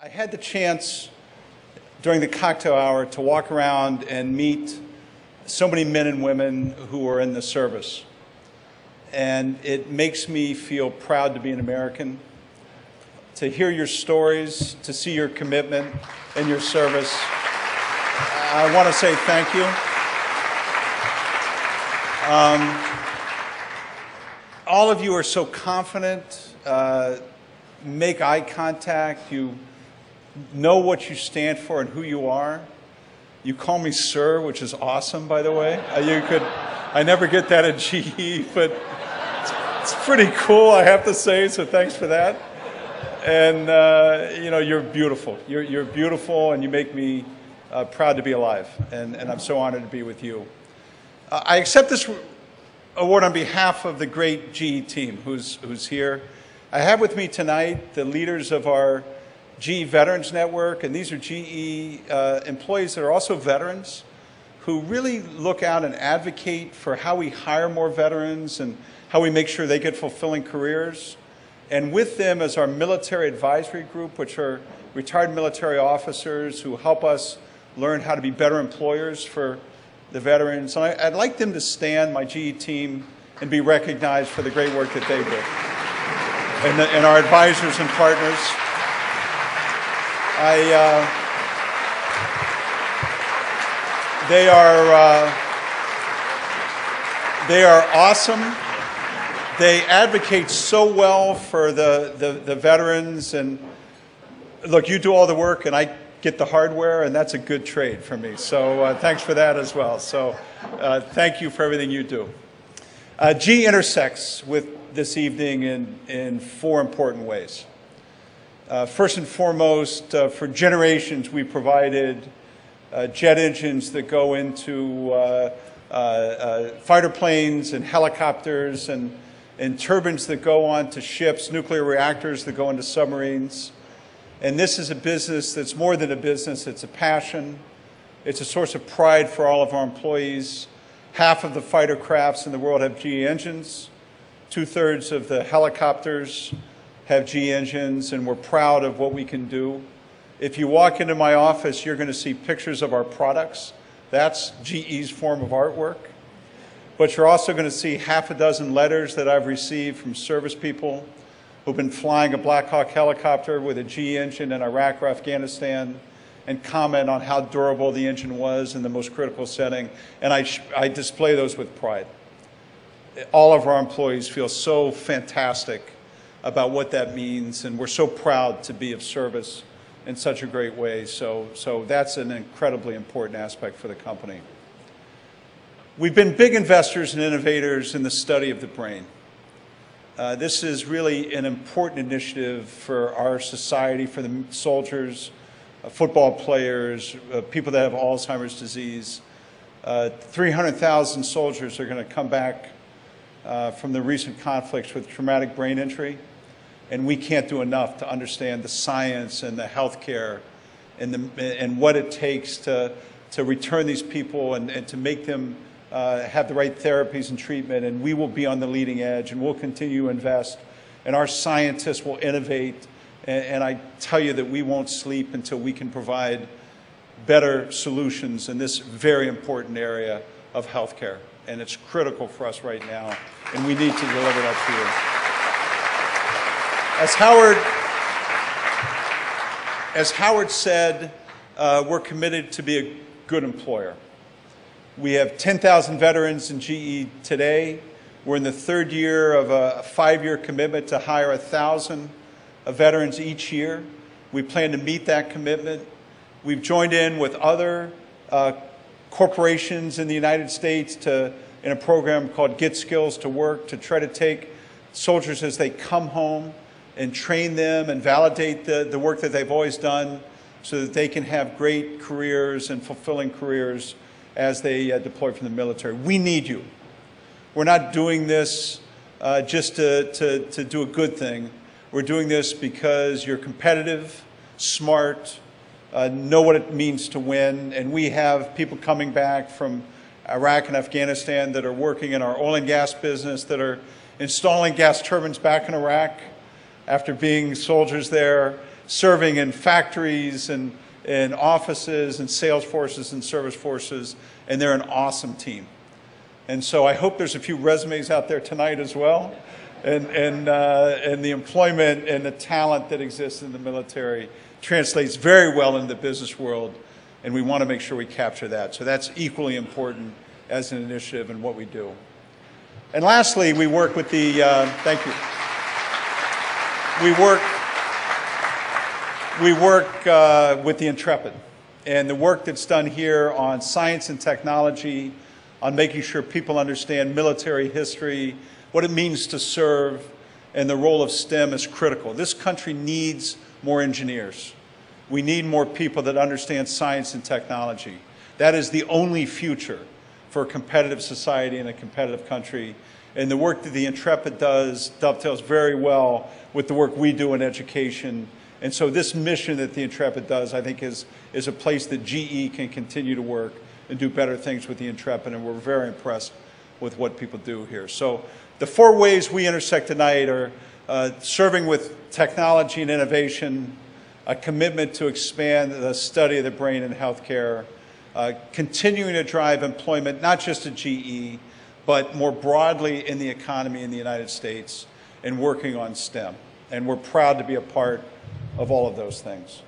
I had the chance during the cocktail hour to walk around and meet so many men and women who are in the service. And it makes me feel proud to be an American, to hear your stories, to see your commitment and your service. I want to say thank you. All of you are so confident, make eye contact, you know what you stand for and who you are. You call me sir, which is awesome, by the way. I never get that at GE, but it's pretty cool, I have to say, so thanks for that. And, you know, you're beautiful. You're beautiful, and you make me proud to be alive, and I'm so honored to be with you. I accept this award on behalf of the great GE team who's here. I have with me tonight the leaders of our GE Veterans Network, and these are GE employees that are also veterans who really look out and advocate for how we hire more veterans and how we make sure they get fulfilling careers. And with them is our military advisory group, which are retired military officers who help us learn how to be better employers for the veterans. And I'd like them to stand, my GE team, and be recognized for the great work that they do. And our advisors and partners. They are awesome. They advocate so well for the veterans, and look, you do all the work and I get the hardware, and that's a good trade for me. So thanks for that as well. So thank you for everything you do. GE intersects with this evening in four important ways. First and foremost, for generations we provided jet engines that go into fighter planes and helicopters, and turbines that go onto ships, nuclear reactors that go into submarines. And this is a business that's more than a business, it's a passion. It's a source of pride for all of our employees. Half of the fighter crafts in the world have GE engines. 2/3 of the helicopters have GE engines, and we're proud of what we can do. If you walk into my office, you're going to see pictures of our products. That's GE's form of artwork. But you're also going to see half a dozen letters that I've received from service people who've been flying a Black Hawk helicopter with a GE engine in Iraq or Afghanistan and comment on how durable the engine was in the most critical setting. And I display those with pride. All of our employees feel so fantastic about what that means, and we're so proud to be of service in such a great way. So that's an incredibly important aspect for the company. We've been big investors and innovators in the study of the brain. This is really an important initiative for our society, for the soldiers, football players, people that have Alzheimer's disease. 300,000 soldiers are going to come back from the recent conflicts with traumatic brain injury, and we can't do enough to understand the science and the health care and what it takes to return these people and to make them have the right therapies and treatment. And we will be on the leading edge, and we'll continue to invest, and our scientists will innovate, and I tell you that we won't sleep until we can provide better solutions in this very important area of healthcare. And it's critical for us right now, and we need to deliver that to you. As Howard said, we're committed to be a good employer. We have 10,000 veterans in GE today. We're in the third year of a 5-year commitment to hire 1,000 veterans each year. We plan to meet that commitment. We've joined in with other corporations in the United States in a program called Get Skills to Work to try to take soldiers as they come home and train them and validate the work that they've always done so that they can have great careers and fulfilling careers as they deploy from the military. We need you. We're not doing this just to do a good thing. We're doing this because you're competitive, smart, know what it means to win, and we have people coming back from Iraq and Afghanistan that are working in our oil and gas business, that are installing gas turbines back in Iraq after being soldiers there. serving in factories and in offices and sales forces and service forces, and they're an awesome team. And so I hope there's a few resumes out there tonight as well, and the employment and the talent that exists in the military translates very well into the business world, and we want to make sure we capture that. So that's equally important as an initiative in what we do. And lastly, we work with the, thank you. We work with the Intrepid, and the work that's done here on science and technology, on making sure people understand military history, what it means to serve, and the role of STEM is critical. This country needs more engineers. We need more people that understand science and technology. That is the only future for a competitive society and a competitive country. And the work that the Intrepid does dovetails very well with the work we do in education. And so this mission that the Intrepid does, I think, is a place that GE can continue to work and do better things with the Intrepid, and we're very impressed with what people do here. So the 4 ways we intersect tonight are serving with technology and innovation, a commitment to expand the study of the brain in healthcare, continuing to drive employment, not just at GE, but more broadly in the economy in the United States, and working on STEM. And we're proud to be a part of all of those things.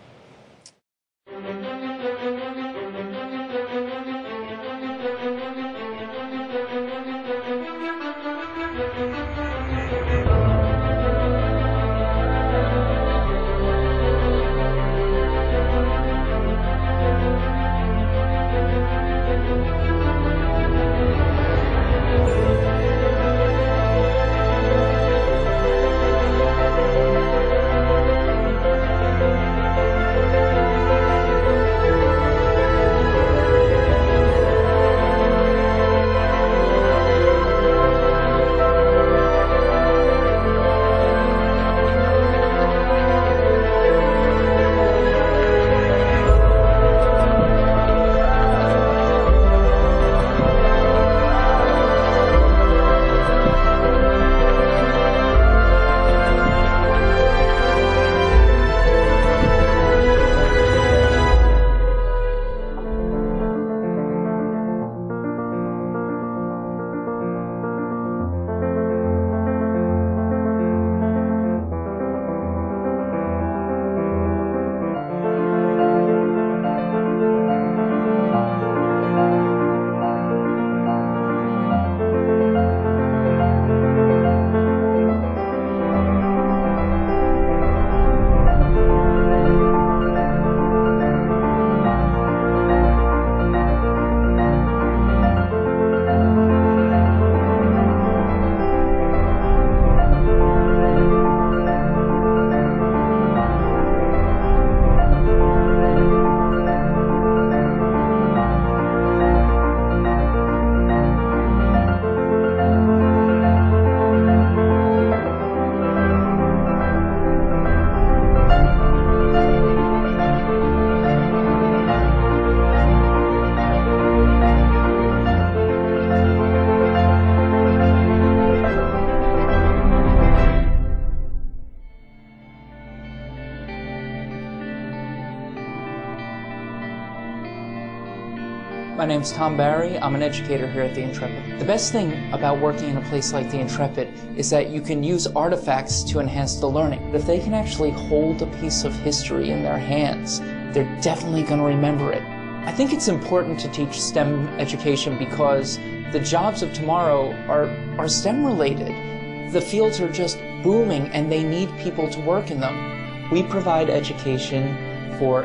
My name's Tom Barry. I'm an educator here at the Intrepid. The best thing about working in a place like the Intrepid is that you can use artifacts to enhance the learning. If they can actually hold a piece of history in their hands, they're definitely going to remember it. I think it's important to teach STEM education because the jobs of tomorrow are STEM related. The fields are just booming and they need people to work in them. We provide education for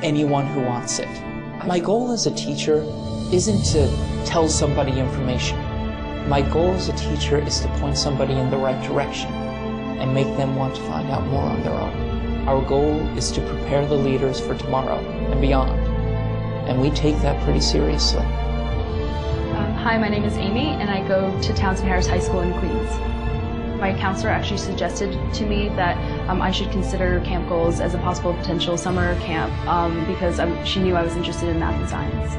anyone who wants it. My goal as a teacher isn't to tell somebody information. My goal as a teacher is to point somebody in the right direction and make them want to find out more on their own. Our goal is to prepare the leaders for tomorrow and beyond, and we take that pretty seriously. Hi, my name is Amy, and I go to Townsend Harris High School in Queens. My counselor actually suggested to me that I should consider Camp Goals as a possible potential summer camp because she knew I was interested in math and science.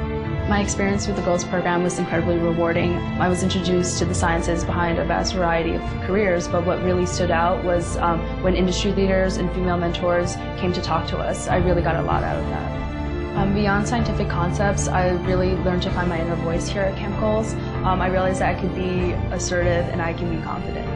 My experience with the Girls program was incredibly rewarding. I was introduced to the sciences behind a vast variety of careers, but what really stood out was when industry leaders and female mentors came to talk to us. I really got a lot out of that. Beyond scientific concepts, I really learned to find my inner voice here at Camp Coles. I realized that I could be assertive and I can be confident.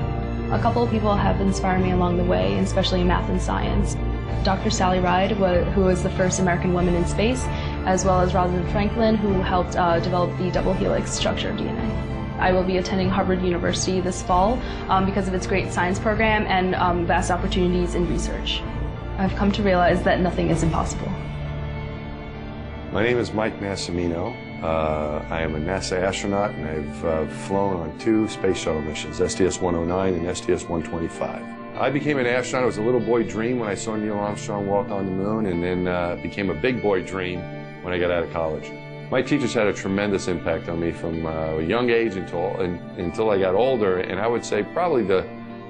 A couple of people have inspired me along the way, especially in math and science. Dr. Sally Ride, who was the first American woman in space, as well as Rosalind Franklin, who helped develop the double helix structure of DNA. I will be attending Harvard University this fall because of its great science program and vast opportunities in research. I've come to realize that nothing is impossible. My name is Mike Massimino. I am a NASA astronaut, and I've flown on 2 space shuttle missions, STS-109 and STS-125. I became an astronaut. It was a little boy dream when I saw Neil Armstrong walk on the moon, and then became a big boy dream when I got out of college. My teachers had a tremendous impact on me from a young age until I got older, and I would say probably the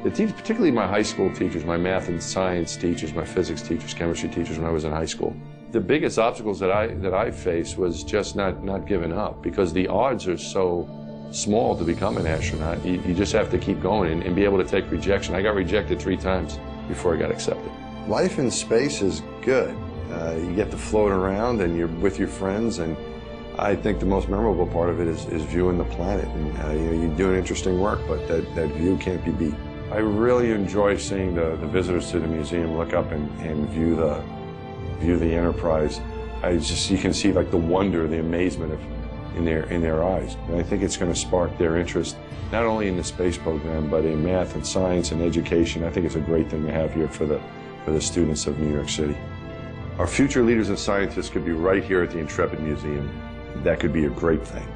teachers, particularly my high school teachers, my math and science teachers, my physics teachers, chemistry teachers when I was in high school. The biggest obstacles that I faced was just not giving up, because the odds are so small to become an astronaut. You just have to keep going and be able to take rejection. I got rejected 3 times before I got accepted. Life in space is good. You get to float around and you're with your friends, and I think the most memorable part of it is viewing the planet. And you're doing interesting work, but that view can't be beat. I really enjoy seeing the visitors to the museum look up and view the Enterprise. You can see like the wonder, the amazement in their eyes. And I think it's going to spark their interest, not only in the space program, but in math and science and education. I think it's a great thing to have here for the students of New York City. Our future leaders and scientists could be right here at the Intrepid Museum. That could be a great thing.